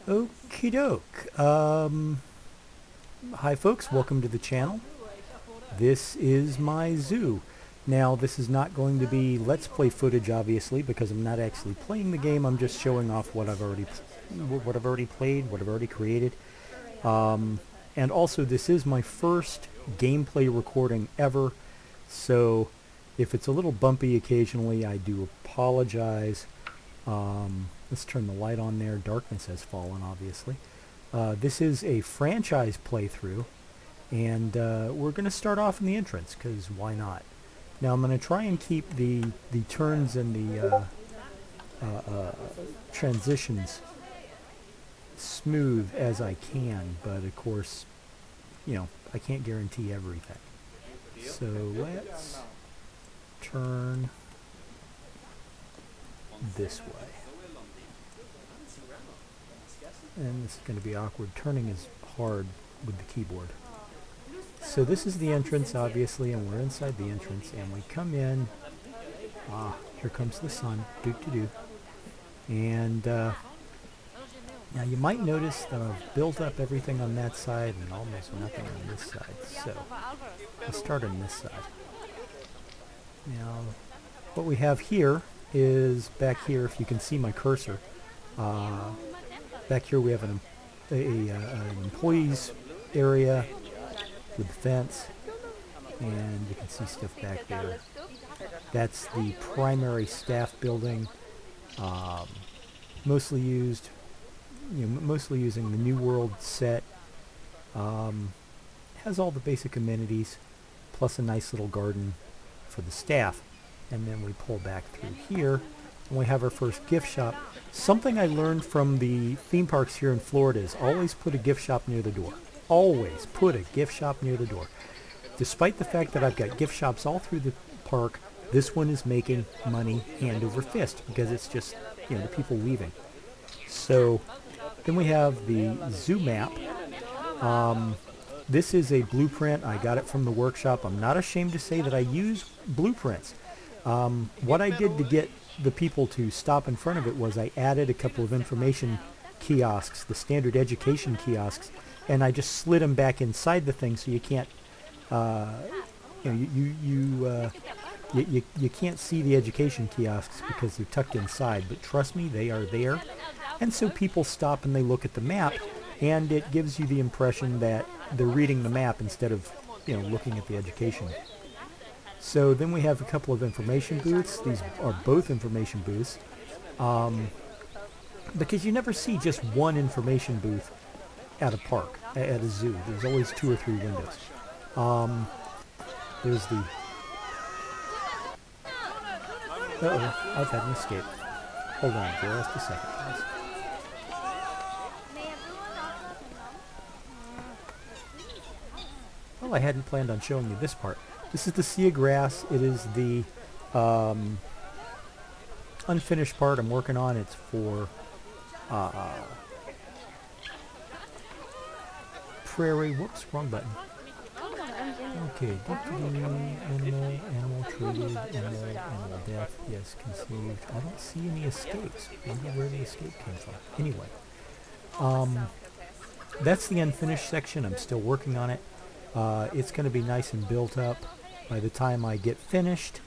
Okie doke. Hi folks, welcome to the channel. This is my zoo. Now this is not going to be Let's Play footage obviously because I'm not actually playing the game. I'm just showing off what I've already played, what I've already created. And also this is my first gameplay recording ever, so if it's a little bumpy occasionally I do apologize. Let's turn the light on there. Darkness has fallen, obviously. This is a franchise playthrough, and we're going to start off in the entrance, because why not? Now I'm going to try and keep the turns and the transitions smooth as I can, but of course, you know, I can't guarantee everything. So let's turn this way. And this is going to be awkward. Turning is hard with the keyboard. So this is the entrance, obviously, and we're inside the entrance, and we come in. Ah, here comes the sun. Doo-doo-doo. And now you might notice that I've built up everything on that side and almost nothing on this side. So let's start on this side. Now, what we have here is back here, if you can see my cursor, back here we have an employees area with the fence, and you can see stuff back there. That's the primary staff building, mostly used, mostly using the New World set. Has all the basic amenities, plus a nice little garden for the staff. And then we pull back through here, and we have our first gift shop. Something I learned from the theme parks here in Florida is always put a gift shop near the door. Always put a gift shop near the door. Despite the fact that I've got gift shops all through the park, this one is making money hand over fist because it's just, the people leaving. So then we have the zoo map. This is a blueprint. I got it from the workshop. I'm not ashamed to say that I use blueprints. What I did to get the people to stop in front of it was I added a couple of information kiosks, the standard education kiosks, and I just slid them back inside the thing so you can't, you can't see the education kiosks because they're tucked inside. But trust me, they are there, and so people stop and they look at the map, and it gives you the impression that they're reading the map instead of, looking at the education. So then we have a couple of information booths. These are both information booths. Because you never see just one information booth at a park, at a zoo. There's always 2 or 3 windows. There's the... Uh-oh, I've had an escape. Hold on just a second, guys. Well, I hadn't planned on showing you this part. This is the sea of grass. It is the unfinished part I'm working on. It's for prairie. Whoops, wrong button. Okay, animal treated, animal death. Yes, conceived. I don't see any escapes. I wonder where the escape came from. Anyway, that's the unfinished section. I'm still working on it. It's going to be nice and built up by the time I get finished,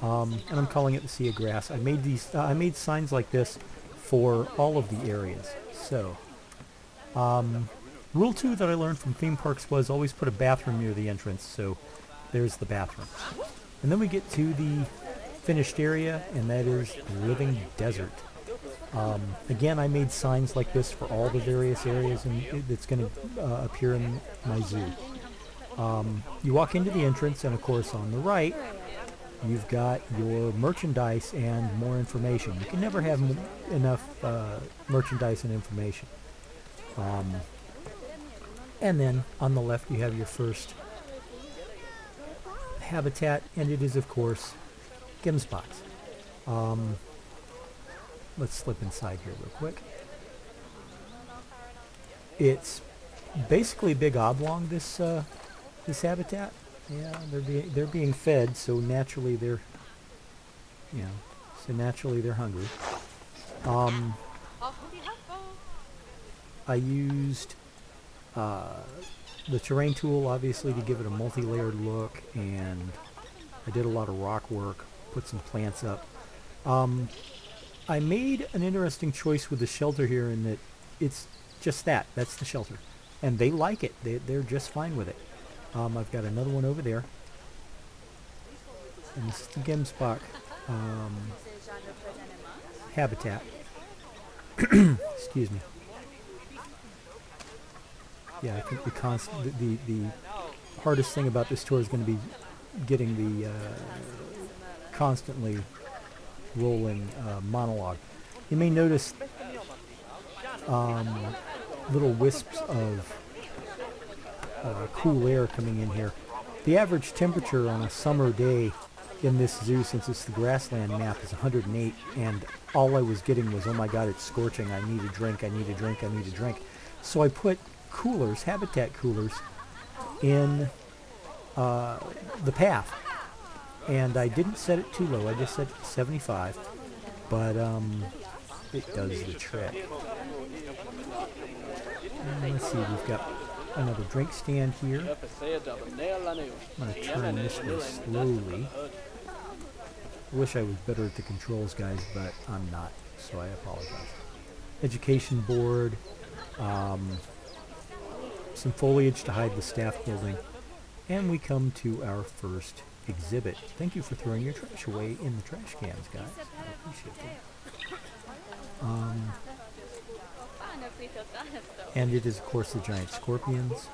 and I'm calling it the Sea of Grass. I made these. I made signs like this for all of the areas. So, rule 2 that I learned from theme parks was always put a bathroom near the entrance. So, there's the bathroom, and then we get to the finished area, and that is the living desert. Again, I made signs like this for all the various areas, and it's going to appear in my zoo. You walk into the entrance, and of course on the right you've got your merchandise and more information. You can never have enough merchandise and information. And then on the left you have your first habitat, and it is of course gemsboks. Let's slip inside here real quick. It's basically a big oblong, this habitat. Yeah, they're being fed, so naturally they're hungry. I used the terrain tool, obviously, to give it a multi-layered look, and I did a lot of rock work, put some plants up. I made an interesting choice with the shelter here in that it's just that. That's the shelter. And they like it. They're just fine with it. I've got another one over there. And this is the gemsbok habitat. Excuse me. Yeah, I think the hardest thing about this tour is going to be getting the constantly rolling monologue. You may notice little wisps of cool air coming in here. The average temperature on a summer day in this zoo, since it's the grassland map, is 108, and all I was getting was, oh my god, it's scorching, I need a drink, I need a drink, I need a drink. So I put coolers, habitat coolers, in the path. And I didn't set it too low, I just set it to 75, but it does the trick. And let's see, we've got another drink stand here. I'm going to turn this way slowly. I wish I was better at the controls, guys, but I'm not, so I apologize. Education board, some foliage to hide the staff building, and we come to our first exhibit. Thank you for throwing your trash away in the trash cans, guys. I appreciate that. And it is, of course, the giant scorpions.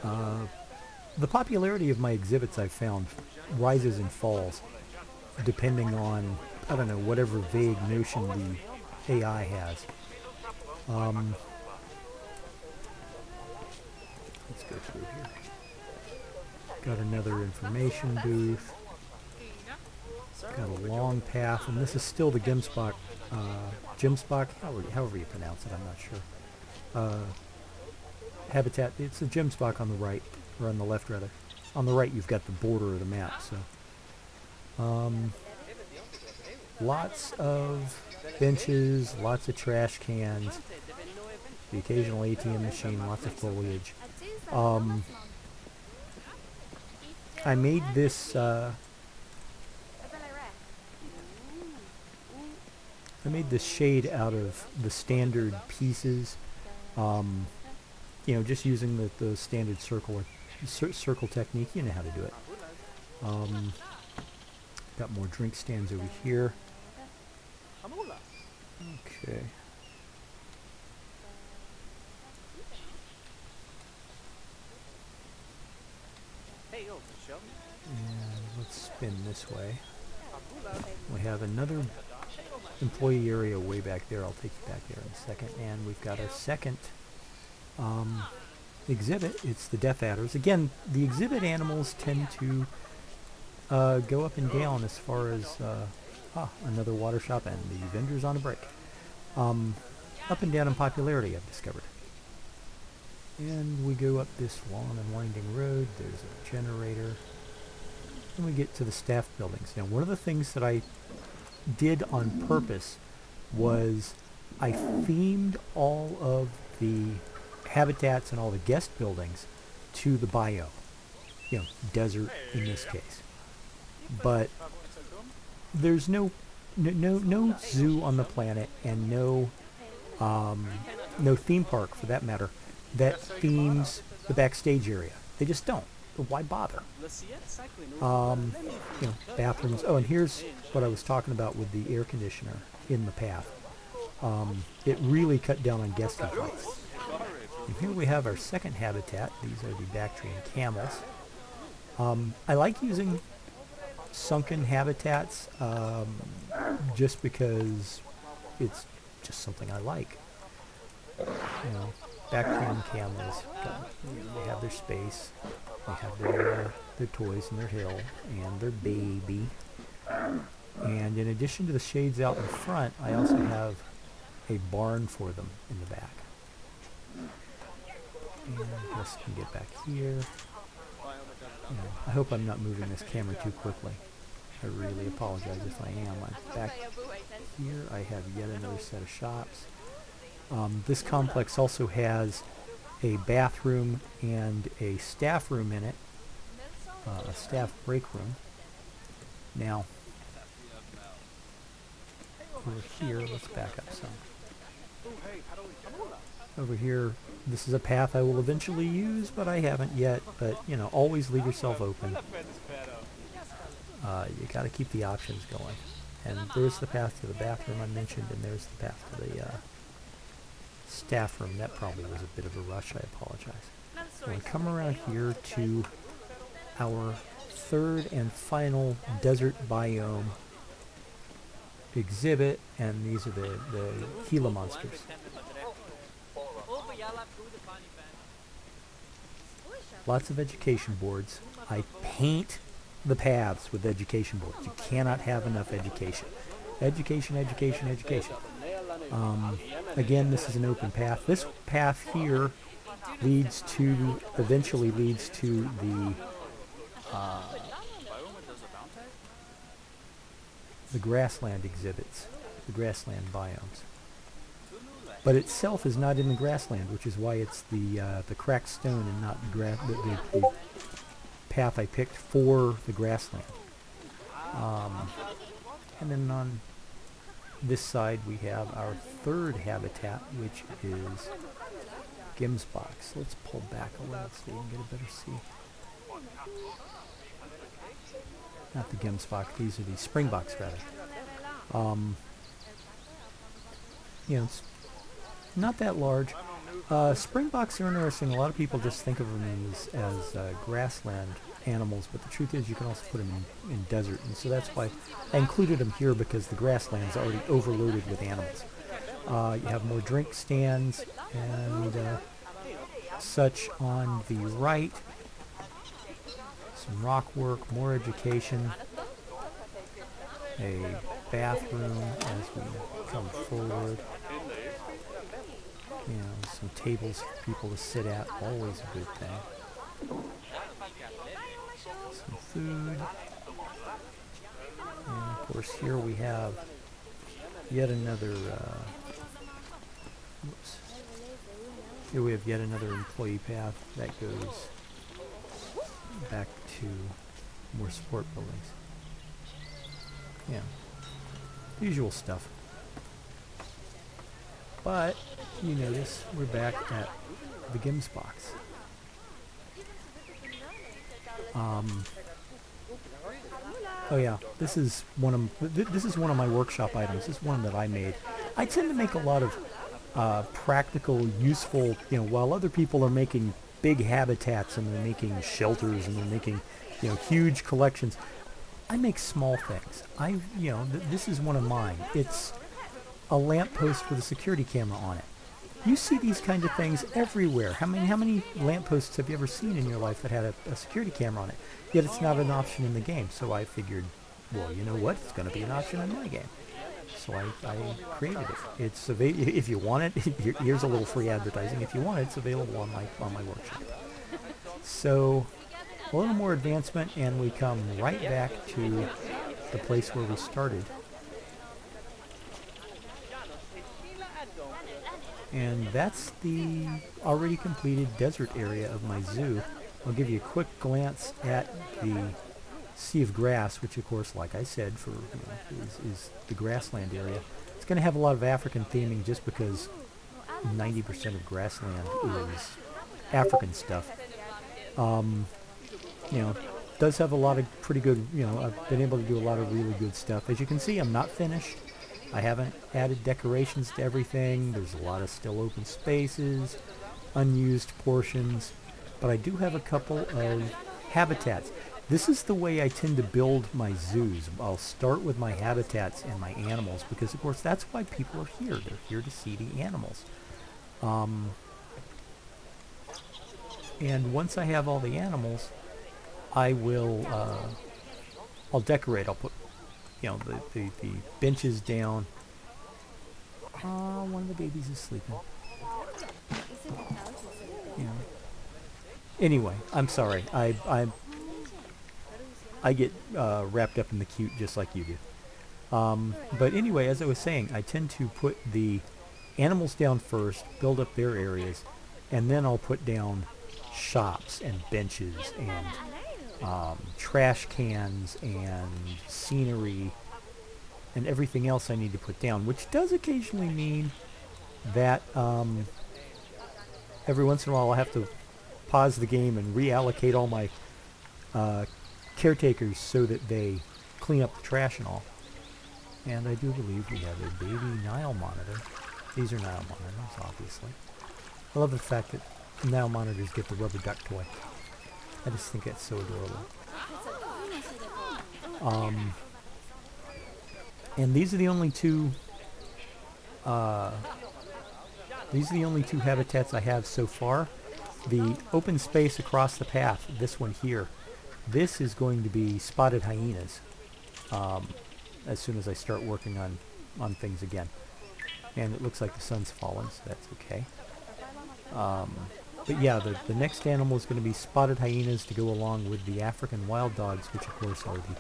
The popularity of my exhibits, I've found, rises and falls depending on, I don't know, whatever vague notion the AI has. Let's go through here. Got another information booth. Got a long path, and this is still the gemsbok, however you pronounce it, I'm not sure. Habitat, it's a gemsbok on the right, or on the left rather. On the right you've got the border of the map, so. Lots of benches, lots of trash cans, the occasional ATM machine, lots of foliage. I made this shade out of the standard pieces, you know, just using the standard circle technique. You know how to do it. Got more drink stands over here. Okay. And let's spin this way. We have another employee area way back there. I'll take you back there in a second. And we've got our second exhibit. It's the death adders. Again, the exhibit animals tend to go up and down as far as another water shop and the vendors on a break. Up and down in popularity, I've discovered. And we go up this long and winding road. There's a generator. And we get to the staff buildings. Now, one of the things that I did on purpose was I themed all of the habitats and all the guest buildings to the biome. You know, desert in this case. But there's no zoo on the planet, and no theme park for that matter, that themes the backstage area. They just don't. But why bother? You know, bathrooms. Oh, and here's what I was talking about with the air conditioner in the path. It really cut down on guest complaints. And here we have our second habitat. These are the Bactrian camels. I like using sunken habitats just because it's just something I like. You know, Bactrian camels, they have their space, they have their toys and their hill and their baby. And in addition to the shades out in front, I also have a barn for them in the back. And let's get back here. You know, I hope I'm not moving this camera too quickly. I really apologize if I am. I'm back here. I have yet another set of shops. This complex also has a bathroom and a staff room in it, a staff break room. Now, over here, let's back up some. Over here, this is a path I will eventually use, but I haven't yet. But, you know, always leave yourself open. You got to keep the options going. And there's the path to the bathroom I mentioned, and there's the path to the staff room. That probably was a bit of a rush. I apologize. We'll come around here to our third and final desert biome exhibit, and these are the Gila monsters. Lots of education boards. I paint the paths with education boards. You cannot have enough education. Education, education, education. Again, this is an open path. This path here eventually leads to the grassland exhibits, the grassland biomes. But itself is not in the grassland, which is why it's the cracked stone and not the path I picked for the grassland. And then on this side we have our third habitat, which is gemsboks. Let's pull back a little so you can get a better see. Not the gemsbok, these are the springboks rather. You know, it's not that large. Springboks are interesting. A lot of people just think of them as grassland animals, but the truth is you can also put them in desert, and so that's why I included them here, because the grassland's already overloaded with animals. You have more drink stands and such on the right. Some rock work, more education, a bathroom as we come forward. You know, some tables for people to sit at, always a good thing. Some food. And of course here we have yet another, here we have yet another employee path that goes back to more sport buildings. Yeah, usual stuff. But you notice we're back at the gemsboks. Oh yeah, this is one of my workshop items. This is one that I made. I tend to make a lot of practical, useful. You know, while other people are making big habitats and they're making shelters and they're making, you know, huge collections, I make small things. This is one of mine. It's a lamppost with a security camera on it. You see these kinds of things everywhere. How many lampposts have you ever seen in your life that had a security camera on it? Yet it's not an option in the game. So I figured, well, you know what? It's going to be an option in my game. So I created it. It's if you want it. Here's a little free advertising. If you want it, it's available on my workshop. So a little more advancement, and we come right back to the place where we started. And that's the already completed desert area of my zoo. I'll give you a quick glance at the sea of grass, which of course, like I said, is the grassland area. It's going to have a lot of African theming just because 90% of grassland is African stuff. Does have a lot of pretty good, I've been able to do a lot of really good stuff. As you can see, I'm not finished. I haven't added decorations to everything. There's a lot of still open spaces, unused portions, but I do have a couple of habitats. This is the way I tend to build my zoos. I'll start with my habitats and my animals because, of course, that's why people are here. They're here to see the animals. And once I have all the animals, I will, I'll decorate. I'll put, the benches down. One of the babies is sleeping. Anyway, I'm sorry. I get wrapped up in the cute just like you do. But anyway, as I was saying, I tend to put the animals down first, build up their areas, and then I'll put down shops and benches and trash cans and scenery and everything else I need to put down, which does occasionally mean that every once in a while I'll have to pause the game and reallocate all my caretakers so that they clean up the trash and all. And I do believe we have a baby Nile monitor. These are Nile monitors, obviously. I love the fact that Nile monitors get the rubber duck toy. I just think that's so adorable. And these are the only two habitats I have so far. The open space across the path, this one here, this is going to be spotted hyenas as soon as I start working on things again. And it looks like the sun's fallen, so that's okay. But yeah, the next animal is going to be spotted hyenas to go along with the African wild dogs, which of course are the...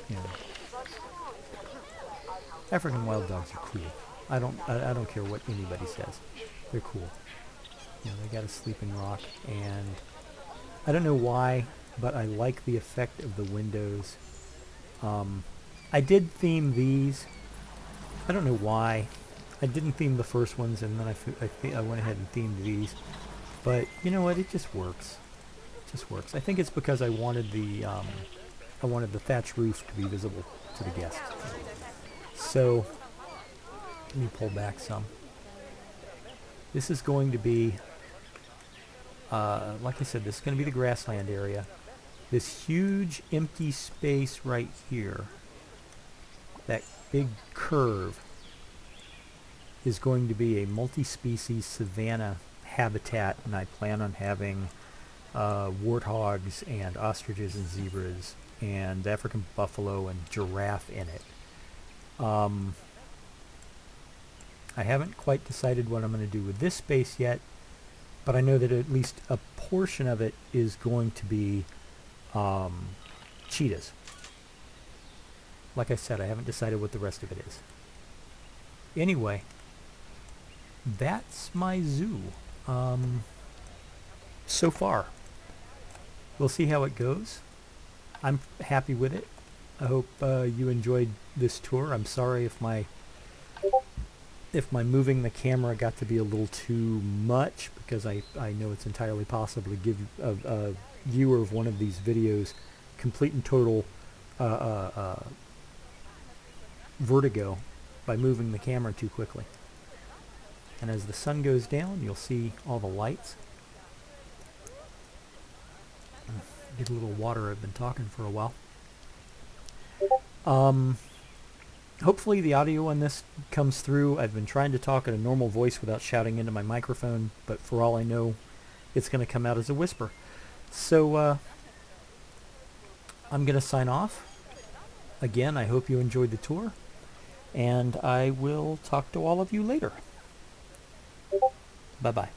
You know, African wild dogs are cool. I don't care what anybody says. They're cool. You know, they got a sleeping rock, and I don't know why, but I like the effect of the windows. I did theme these. I don't know why. I didn't theme the first ones, and then I went ahead and themed these. But you know what? It just works. It just works. I think it's because I wanted the thatch roof to be visible to the guests. So let me pull back some. This is going to be, like I said, this is going to be the grassland area. This huge empty space right here, that big curve, is going to be a multi-species savanna habitat, and I plan on having warthogs and ostriches and zebras and African buffalo and giraffe in it. I haven't quite decided what I'm going to do with this space yet, but I know that at least a portion of it is going to be cheetahs. Like I said, I haven't decided what the rest of it is. Anyway, that's my zoo so far. We'll see how it goes. I'm happy with it. I hope you enjoyed this tour. I'm sorry if my moving the camera got to be a little too much, because I know it's entirely possible to give a viewer of one of these videos complete and total vertigo by moving the camera too quickly. And as the sun goes down, you'll see all the lights. Get a little water. I've been talking for a while. Hopefully the audio on this comes through. I've been trying to talk at a normal voice without shouting into my microphone, but for all I know, it's going to come out as a whisper. So I'm going to sign off. Again, I hope you enjoyed the tour, and I will talk to all of you later. Bye-bye.